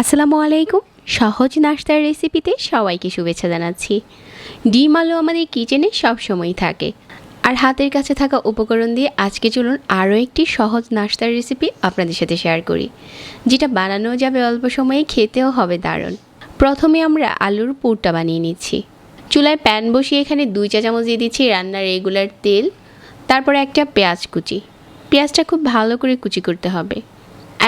আসসালামু আলাইকুম। সহজ নাস্তার রেসিপিতে সবাইকে শুভেচ্ছা জানাচ্ছি। ডিম আলু আমাদের কিচেনে সবসময়ই থাকে, আর হাতের কাছে থাকা উপকরণ দিয়ে আজকে চলুন আরও একটি সহজ নাস্তার রেসিপি আপনাদের সাথে শেয়ার করি, যেটা বানানো যাবে অল্প সময়ে, খেতেও হবে দারুণ। প্রথমে আমরা আলুর পুরটা বানিয়ে নিচ্ছি। চুলায় প্যান বসিয়ে এখানে 2 চা চামচ দিয়ে দিচ্ছি রান্নার রেগুলার তেল, তারপরে একটা পেঁয়াজ কুচি। পেঁয়াজটা খুব ভালো করে কুচি করতে হবে।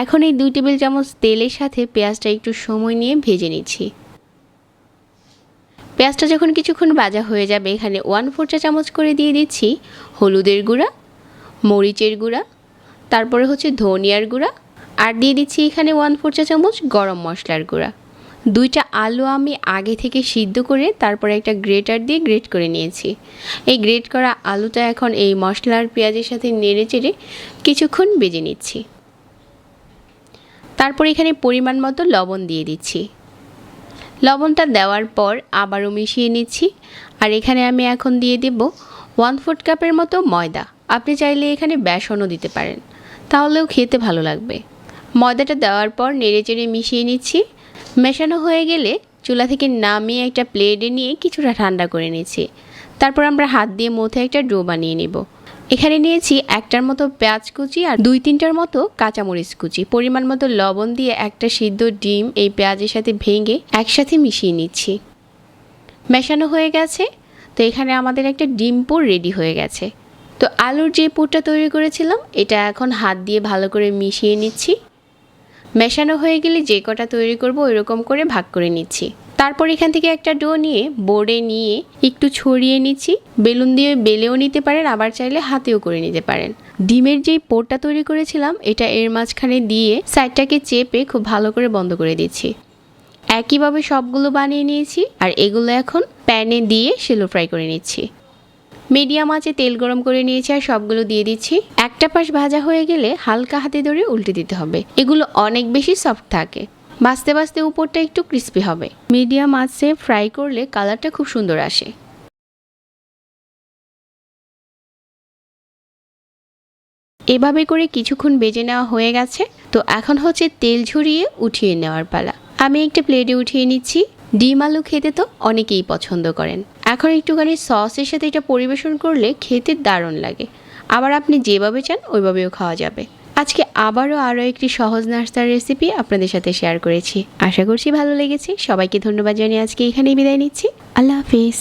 এখন এই 2 টেবিল চামচ তেলের সাথে পেঁয়াজটা একটু সময় নিয়ে ভেজে নিচ্ছি। পেঁয়াজটা যখন কিছুক্ষণ ভাজা হয়ে যাবে, এখানে 1/4 চা চামচ করে দিয়ে দিচ্ছি হলুদের গুঁড়া, মরিচের গুঁড়া, তারপরে ধনিয়ার গুঁড়া, আর দিয়ে দিচ্ছি এখানে 1/4 চা চামচ গরম মশলার গুঁড়া। 2টা আলু আমি আগে থেকে সিদ্ধ করে তারপরে একটা গ্রেটার দিয়ে গ্রেট করে নিয়েছি। এই গ্রেট করা আলুটা এখন এই মশলা আর পেঁয়াজের সাথে নেড়ে চেড়ে কিছুক্ষণ ভেজে নিচ্ছি। তারপর এখানে পরিমাণ মতো লবণ দিয়ে দিচ্ছি। লবণটা দেওয়ার পর আবারও মিশিয়ে নিচ্ছি। আর এখানে আমি এখন দিয়ে দেব 1/4 কাপের মতো ময়দা। আপনি চাইলে এখানে বেসনও দিতে পারেন, তাহলেও খেতে ভালো লাগবে। ময়দাটা দেওয়ার পর নেড়েচেড়ে মিশিয়ে নিচ্ছি। মেশানো হয়ে গেলে চুলা থেকে নামিয়ে একটা প্লেটে নিয়ে কিছুটা ঠান্ডা করে নিচ্ছি। তারপর আমরা হাত দিয়ে মথে একটা ডো বানিয়ে নেব। এখানে নিয়েছি 1টার মতো পেঁয়াজ কুচি আর 2-3টার মতো কাঁচামরিচ কুচি। পরিমাণ মতো লবণ দিয়ে একটা সিদ্ধ ডিম এই পেঁয়াজের সাথে ভেঙে একসাথে মিশিয়ে নিচ্ছি। মেশানো হয়ে গেছে। তো এখানে আমাদের একটা ডিম পুর রেডি হয়ে গেছে। তো আলুর যে পুরটা তৈরি করেছিলাম, এটা এখন হাত দিয়ে ভালো করে মিশিয়ে নিচ্ছি। মেশানো হয়ে গেলে যে কটা তৈরি করব ওইরকম করে ভাগ করে নিচ্ছি। তারপর এখান থেকে একটা ডো নিয়ে বোর্ডে নিয়ে একটু ছড়িয়ে নিচ্ছি। বেলুন দিয়ে বেলেও নিতে পারেন, আবার চাইলে হাতেও করে নিতে পারেন। ডিমের যেই পোরটা তৈরি করেছিলাম, এটা এর মাঝখানে দিয়ে সাইডটাকে চেপে খুব ভালো করে বন্ধ করে দিচ্ছি। একইভাবে সবগুলো বানিয়ে নিয়েছি, আর এগুলো এখন প্যানে দিয়ে শ্যালো ফ্রাই করে নিচ্ছি। মিডিয়াম আঁচে তেল গরম করে নিয়েছি আর সবগুলো দিয়ে দিচ্ছি। একটা পাশ ভাজা হয়ে গেলে হালকা হাতে ধরে উল্টে দিতে হবে। এগুলো অনেক বেশি সফট থাকে, ভাজতে ভাজতে উপরটা একটু ক্রিস্পি হবে। মিডিয়াম আঁচে ফ্রাই করলে কালারটা খুব সুন্দর আসে। এভাবে করে কিছুক্ষণ ভেজে নেওয়া হয়ে গেছে। তো এখন তেল ঝরিয়ে উঠিয়ে নেওয়ার পালা। আমি একটা প্লেটে উঠিয়ে নিচ্ছি। ডিম আলু খেতে তো অনেকেই পছন্দ করেন। এখন একটুখানি সসের সাথে এটা পরিবেশন করলে খেতে দারুণ লাগে। আবার আপনি যেভাবে চান ওইভাবেও খাওয়া যাবে। আজকে আরও একটি সহজ নাস্তার রেসিপি আপনাদের সাথে শেয়ার করেছি। আশা করছি ভালো লেগেছে। সবাইকে ধন্যবাদ জানিয়ে আজকে এখানেই বিদায় নিচ্ছি। আল্লাহ হাফিজ।